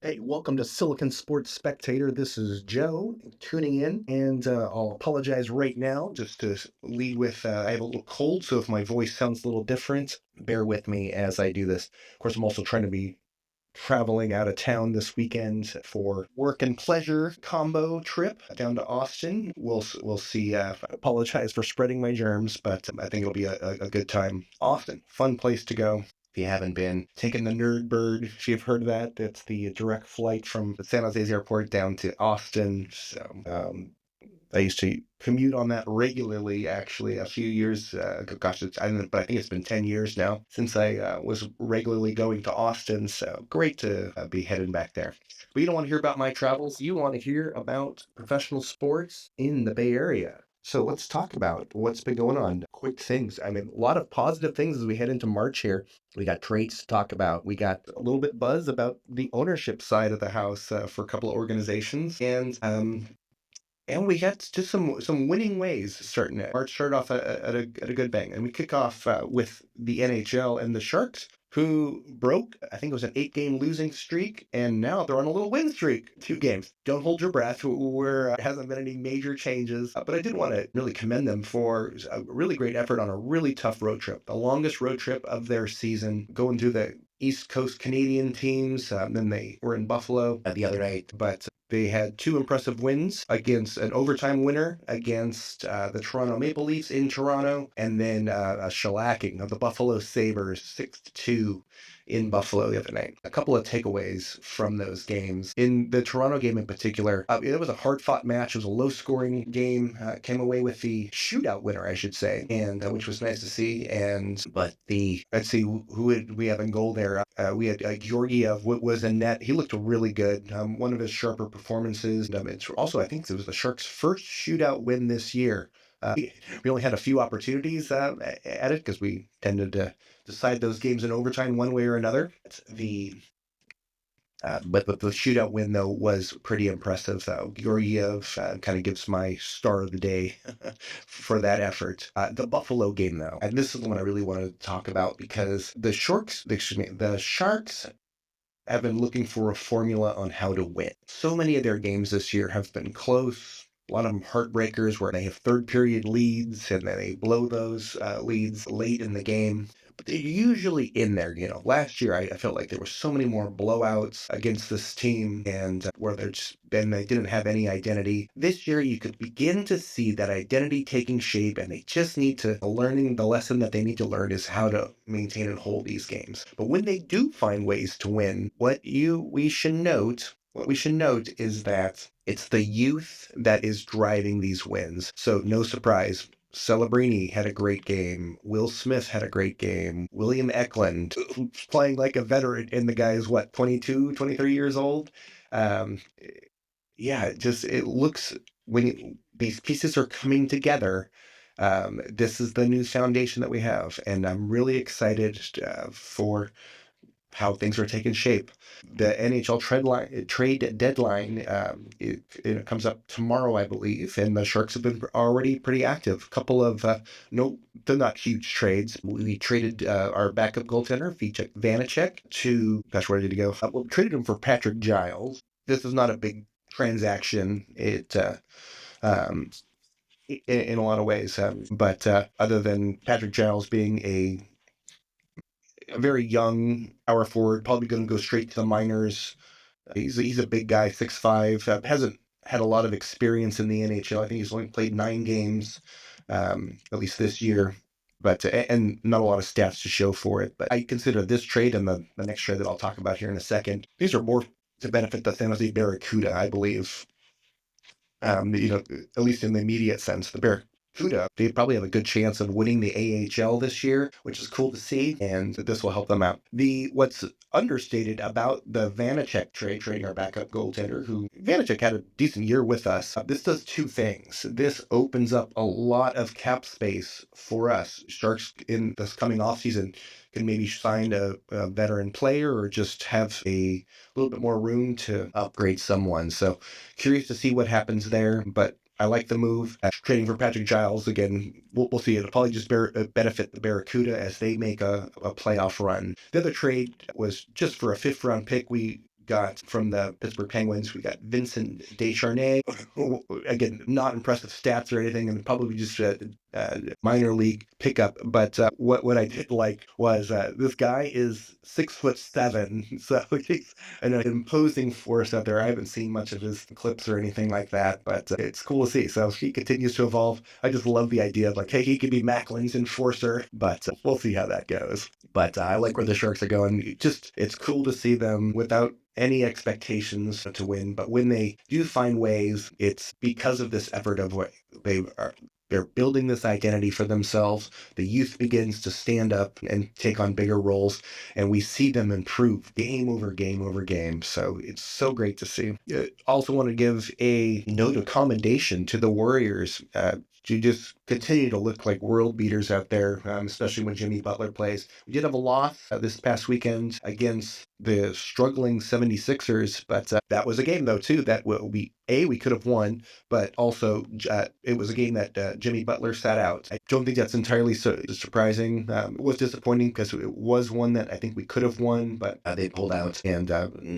Hey, welcome to Silicon Sports Spectator. This is Joe tuning in, and I'll apologize right now just to lead with I have a little cold, so if my voice sounds a little different, bear with me as I do this. Of course, I'm also trying to be traveling out of town this weekend for work and pleasure combo trip down to Austin. We'll see. I apologize for spreading my germs, but I think it'll be a good time. Austin, fun place to go. If you haven't been, taking the Nerd Bird, if you've heard of that, it's the direct flight from the San Jose's airport down to Austin. So I used to commute on that regularly, actually, a few years. Gosh, but I think it's been 10 years now since I was regularly going to Austin. So great to be heading back there. But you don't want to hear about my travels. You want to hear about professional sports in the Bay Area. So let's talk about what's been going on. Quick things. I mean, a lot of positive things as we head into March here. We got trades to talk about. We got a little bit buzz about the ownership side of the house for a couple of organizations. And we got just some winning ways starting it. March started off at a good bang, and we kick off with the NHL and the Sharks, who broke, I think it was an 8-game losing streak, and now they're on a little win streak, 2 games. Don't hold your breath. There hasn't been any major changes, but I did want to really commend them for a really great effort on a really tough road trip, the longest road trip of their season, going through the East Coast Canadian teams. Then they were in Buffalo the other night, but they had 2 impressive wins against an overtime winner against the Toronto Maple Leafs in Toronto, and then a shellacking of the Buffalo Sabres 6-2 in Buffalo the other night. A couple of takeaways from those games. In the Toronto game in particular, it was a hard-fought match. It was a low-scoring game. Came away with the shootout winner, I should say, and which was nice to see. Let's see who did we have in goal there. We had Georgiev was in net. He looked really good. One of his sharper performances. It's also, I think it was the Sharks' first shootout win this year. We only had a few opportunities at it because we tended to decide those games in overtime one way or another. But the shootout win, though, was pretty impressive. Georgiev kind of gives my star of the day for that effort. The Buffalo game, though, and this is the one I really wanted to talk about because the Sharks have been looking for a formula on how to win. So many of their games this year have been close. A lot of them heartbreakers where they have third period leads and then they blow those leads late in the game. But they're usually in there. Last year I felt like there were so many more blowouts against this team and where they didn't have any identity. This year you could begin to see that identity taking shape, and they just need to learning the lesson that they need to learn is how to maintain and hold these games. But when they do find ways to win, what we should note is that it's the youth that is driving these wins. So no surprise, Celebrini had a great game. Will Smith had a great game. William Eklund, playing like a veteran, and the guy is 22, 23 years old. Yeah, it looks when these pieces are coming together. This is the new foundation that we have, and I'm really excited for how things are taking shape. The NHL trade deadline it comes up tomorrow, I believe, and the Sharks have been already pretty active. A couple of no, they're not huge trades. We traded our backup goaltender Vanacek to where did he go? We traded him for Patrick Giles. This is not a big transaction. In a lot of ways, but other than Patrick Giles being a very young power forward, probably going to go straight to the minors. He's a big guy, 6'5", hasn't had a lot of experience in the NHL. I think he's only played 9 games, at least this year, and not a lot of stats to show for it. But I consider this trade and the next trade that I'll talk about here in a second, these are more to benefit the San Jose Barracuda, I believe. At least in the immediate sense, the Barracuda, they probably have a good chance of winning the AHL this year, which is cool to see, and this will help them out. What's understated about the Vanacek trade, trading our backup goaltender, who Vanacek had a decent year with us. This does 2 things. This opens up a lot of cap space for us. Sharks in this coming offseason can maybe sign a veteran player or just have a little bit more room to upgrade someone. So curious to see what happens there, but I like the move. Trading for Patrick Giles, again, we'll see. It'll probably just benefit the Barracuda as they make a playoff run. The other trade was just for a 5th-round pick. We got from the Pittsburgh Penguins, we got Vincent Descharnay. Again, not impressive stats or anything, and probably just minor league pickup. But what I did like was this guy is 6'7", so he's an imposing force out there. I haven't seen much of his clips or anything like that, but it's cool to see. So he continues to evolve. I just love the idea of like, hey, he could be Macklin's enforcer, but we'll see how that goes. But I like where the Sharks are going. Just it's cool to see them without any expectations to win, but when they do find ways, it's because of this effort of what they're building this identity for themselves. The youth begins to stand up and take on bigger roles, and we see them improve game over game over game. So it's so great to see. Also want to give a note of commendation to the Warriors. To just continue to look like world beaters out there, especially when Jimmy Butler plays. We did have a loss this past weekend against the struggling 76ers, but that was a game, though, too, that we could have won, but also it was a game that Jimmy Butler sat out. I don't think that's entirely surprising. It was disappointing because it was one that I think we could have won, but they pulled out, and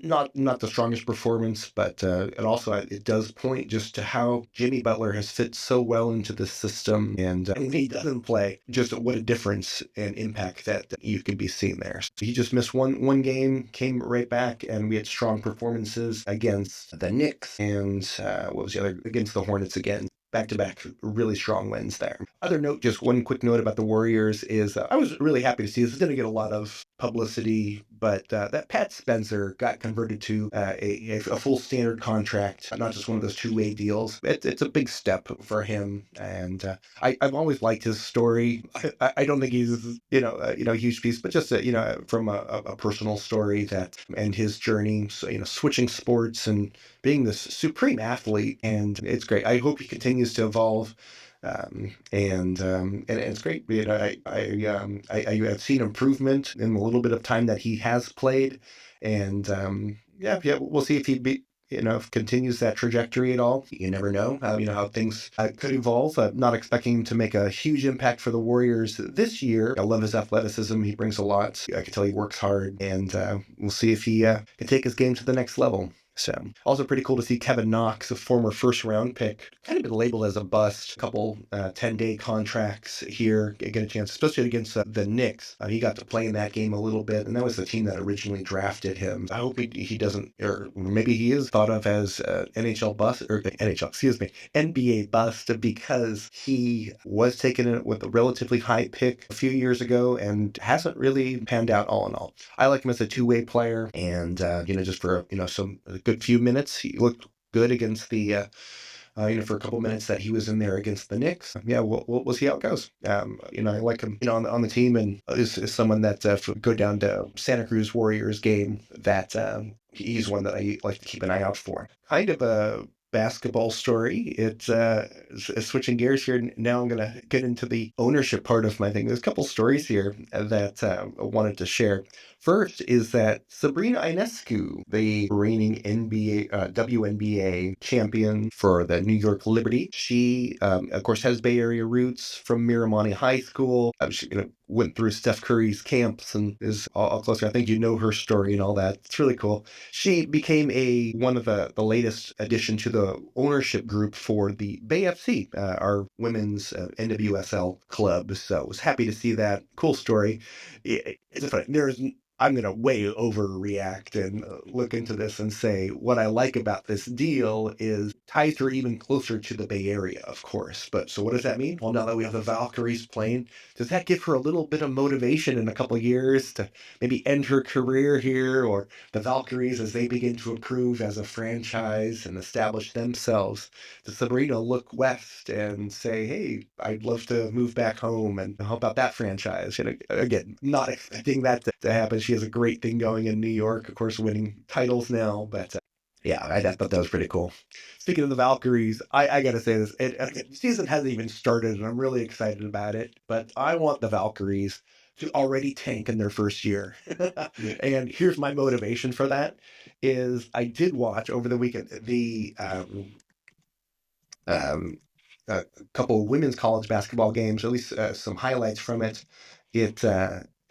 not the strongest performance, but it does point just to how Jimmy Butler has fit so well into the system, and when he doesn't play, just what a difference and impact that you can be seeing there. So he just missed one game, came right back, and we had strong performances against the Knicks and what was the other, against the Hornets again. Back-to-back really strong wins there. Other note, just one quick note about the Warriors is I was really happy to see this. It didn't get a lot of publicity, but that Pat Spencer got converted to a full standard contract, not just one of those two-way deals. It's a big step for him, and I've always liked his story. I don't think he's a huge piece, but just from a personal story and his journey, so, switching sports and being this supreme athlete, and it's great. I hope he continues to evolve, and it's great. I've seen improvement in the little bit of time that he has played, and we'll see if continues that trajectory at all. You never know. How things could evolve. Not expecting him to make a huge impact for the Warriors this year. I love his athleticism. He brings a lot. I can tell he works hard, and we'll see if he can take his game to the next level. So, also pretty cool to see Kevin Knox, a former first-round pick, kind of been labeled as a bust. A couple 10-day contracts here, get a chance, especially against the Knicks. He got to play in that game a little bit, and that was the team that originally drafted him. I hope he doesn't, or maybe he is thought of as NHL bust, or NBA bust, because he was taken with a relatively high pick a few years ago and hasn't really panned out all in all. I like him as a two-way player, and just for some good few minutes, he looked good against the for a couple minutes that he was in there against the Knicks. Yeah, we'll see how it goes. I like him, on the team, and is someone that go down to Santa Cruz Warriors game that he's one that I like to keep an eye out for. Kind of a basketball story. It's switching gears here. Now I'm going to get into the ownership part of my thing. There's a couple stories here that I wanted to share. First is that Sabrina Ionescu, the reigning WNBA champion for the New York Liberty, she, of course, has Bay Area roots from Miramani High School. She went through Steph Curry's camps and is all closer. I think you know her story and all that. It's really cool. She became one of the latest addition to the ownership group for the Bay FC, our women's NWSL club. So I was happy to see that. Cool story. It's funny. I'm going to way overreact and look into this and say what I like about this deal is ties her even closer to the Bay Area, of course. But so what does that mean? Well, now that we have the Valkyries playing, does that give her a little bit of motivation in a couple of years to maybe end her career here, or the Valkyries as they begin to improve as a franchise and establish themselves? Does Sabrina look west and say, hey, I'd love to move back home and help out that franchise? Again, not expecting that to happen. She has a great thing going in New York, of course, winning titles now, but I thought that was pretty cool. Speaking of the Valkyries, I got to say this. The season hasn't even started, and I'm really excited about it, but I want the Valkyries to already tank in their first year. And here's my motivation for that is I did watch over the weekend the a couple of women's college basketball games, at least some highlights from it.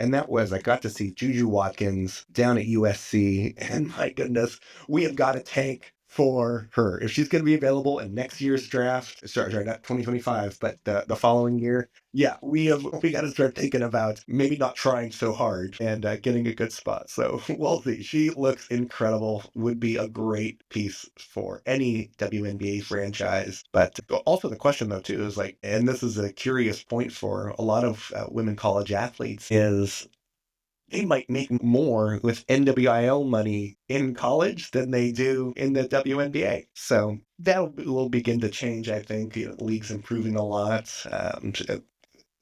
And that was, I got to see Juju Watkins down at USC, and my goodness, we have got a tank for her. If she's going to be available in next year's draft, sorry, not 2025, but the following year, yeah, we got to start thinking about maybe not trying so hard and getting a good spot. So we'll see. She looks incredible. Would be a great piece for any WNBA franchise. But also the question though too is like, and this is a curious point for a lot of women college athletes, is they might make more with NWIL money in college than they do in the WNBA. So that will begin to change, I think. You know, the league's improving a lot.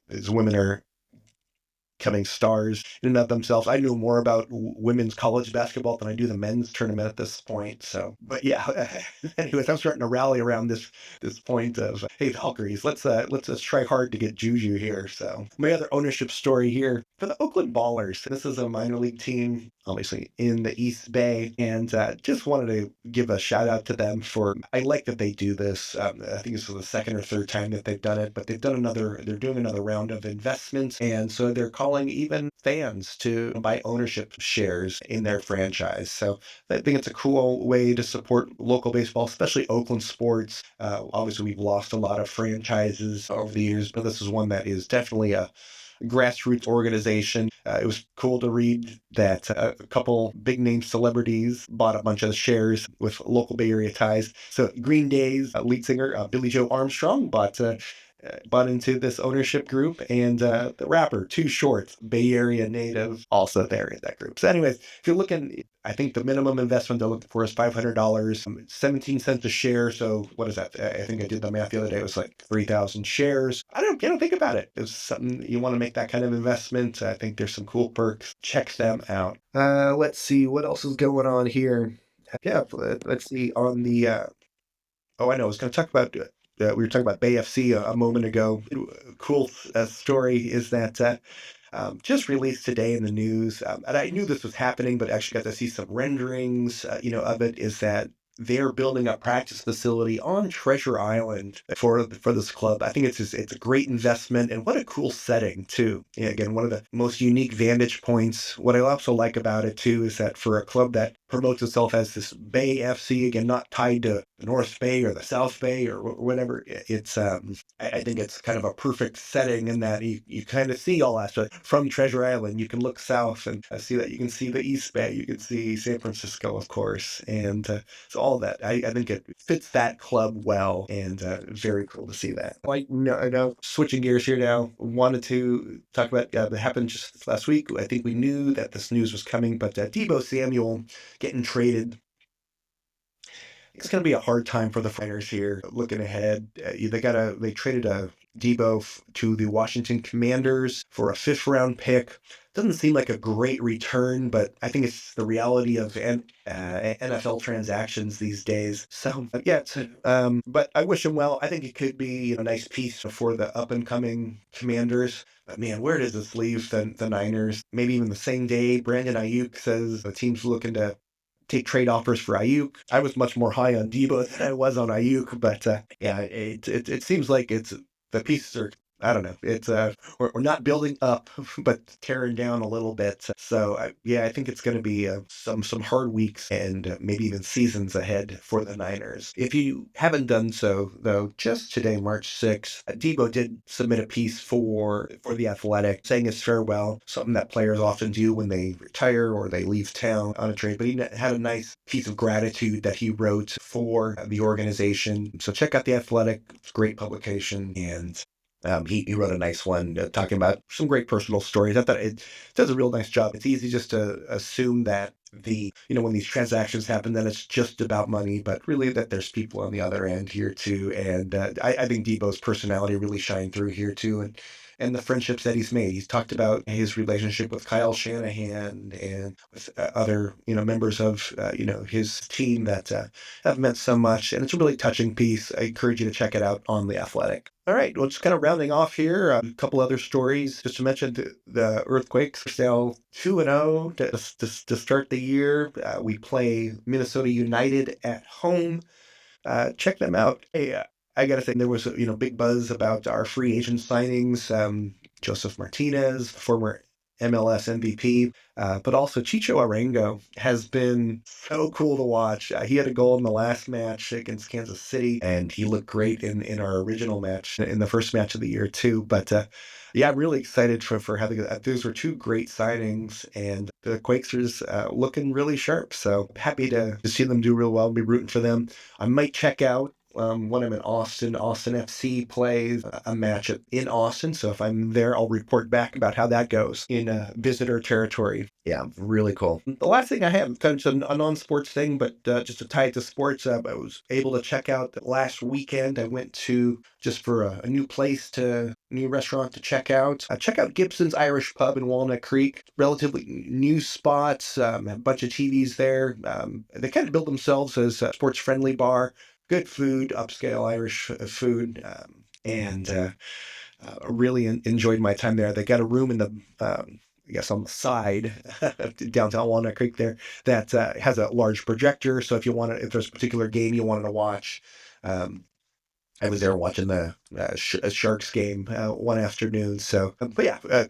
As women are becoming stars in and of themselves. I know more about women's college basketball than I do the men's tournament at this point. So, but yeah. Anyways, I'm starting to rally around this point of hey, Valkyries, let's try hard to get Juju here. So, my other ownership story here for the Oakland Ballers. This is a minor league team, obviously in the East Bay, and just wanted to give a shout out to them for. I like that they do this. I think this is the second or third time that they've done it, but they've done another. They're doing another round of investments, and so they're calling even fans to buy ownership shares in their franchise. So I think it's a cool way to support local baseball, especially Oakland sports. Obviously, we've lost a lot of franchises over the years, but this is one that is definitely a grassroots organization. It was cool to read that a couple big name celebrities bought a bunch of shares with local Bay Area ties. So Green Day's lead singer Billy Joe Armstrong bought into this ownership group, and the rapper Too Short, Bay Area native, also there in that group. So anyways, if you're looking, I think the minimum investment they're looking for is $500, 17 cents a share. So what is that? I think I did the math the other day. It was like 3,000 shares. I don't think about it. It's something you want to make that kind of investment. I think there's some cool perks. Check them out. Let's see what else is going on here. Yeah, let's see on the oh, I know. I was going to talk about. We were talking about Bay FC a moment ago. Cool story is that just released today in the news, and I knew this was happening, but actually got to see some renderings, of it. Is that they're building a practice facility on Treasure Island for this club. I think it's a great investment, and what a cool setting too. Yeah, again, one of the most unique vantage points. What I also like about it too is that for a club that promotes itself as this Bay FC, again, not tied to the North Bay or the South Bay or whatever, it's I think it's kind of a perfect setting in that you kind of see all aspects from Treasure Island. You can look south and see that you can see the East Bay, you can see San Francisco, of course, and so all that. I think it fits that club well, and very cool to see that. Like, no, switching gears here now, wanted to talk about that happened just last week. I think we knew that this news was coming, but Debo Samuel getting traded. It's going to be a hard time for the Fighters here. Looking ahead, they traded a Debo to the Washington Commanders for a fifth-round pick. Doesn't seem like a great return, but I think it's the reality of NFL transactions these days. So yeah, but I wish him well. I think it could be a nice piece for the up-and-coming Commanders. But man, where does this leave the Niners? Maybe even the same day, Brandon Ayuk says the team's looking to take trade offers for Ayuk. I was much more high on Debo than I was on Ayuk, but yeah, it seems like it's the pieces are. I don't know. It's we're not building up, but tearing down a little bit. So yeah, I think it's going to be some hard weeks and maybe even seasons ahead for the Niners. If you haven't done so though, just today, March 6th, Debo did submit a piece for the Athletic, saying his farewell, something that players often do when they retire or they leave town on a trade. But he had a nice piece of gratitude that he wrote for the organization. So check out the Athletic; it's a great publication, and he wrote a nice one talking about some great personal stories. I thought it does a real nice job. It's easy just to assume that when these transactions happen, then it's just about money, but really that there's people on the other end here too. And I think Debo's personality really shined through here too. And the friendships that he's made. He's talked about his relationship with Kyle Shanahan and with other, members of, his team that have meant so much. And it's a really touching piece. I encourage you to check it out on The Athletic. All right, well, just kind of rounding off here, a couple other stories. Just to mention the Earthquakes are still 2-0 to start the year. We play Minnesota United at home. Check them out. Hey, I gotta say, there was big buzz about our free agent signings. Joseph Martinez, former MLS MVP. But also Chicho Arango has been so cool to watch. He had a goal in the last match against Kansas City, and he looked great in our original match, in the first match of the year too. But yeah, I'm really excited for having those were two great signings, and the Quakers looking really sharp. So happy to see them do real well. Be rooting for them. I might check out when I'm in Austin. Austin FC plays a match in Austin, so if I'm there, I'll report back about how that goes in visitor territory. Yeah, really cool. The last thing I have, kind of a non-sports thing, but just to tie it to sports, I was able to check out last weekend. I went to just for a new restaurant to check out. Check out Gibson's Irish Pub in Walnut Creek. Relatively new spots, a bunch of TVs there. They kind of build themselves as a sports-friendly bar. Good food, upscale Irish food, and really enjoyed my time there. They got a room in the, I guess on the side downtown Walnut Creek there that has a large projector. So if there's a particular game you wanted to watch, I was there watching the Sharks game one afternoon. So, but yeah,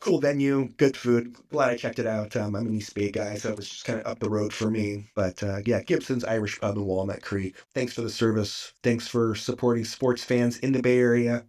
cool venue, good food. Glad I checked it out. I'm an East Bay guy, so it was just kind of up the road for me. But yeah, Gibson's Irish Pub in Walnut Creek. Thanks for the service. Thanks for supporting sports fans in the Bay Area.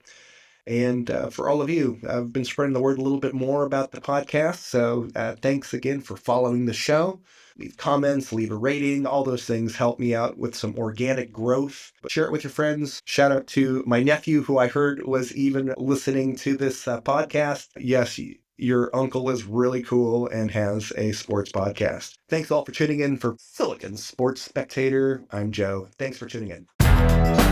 And for all of you, I've been spreading the word a little bit more about the podcast. So thanks again for following the show. Leave comments, leave a rating. All those things help me out with some organic growth. But share it with your friends. Shout out to my nephew, who I heard was even listening to this podcast. Yes, your uncle is really cool and has a sports podcast. Thanks all for tuning in for Silicon Sports Spectator. I'm Joe. Thanks for tuning in.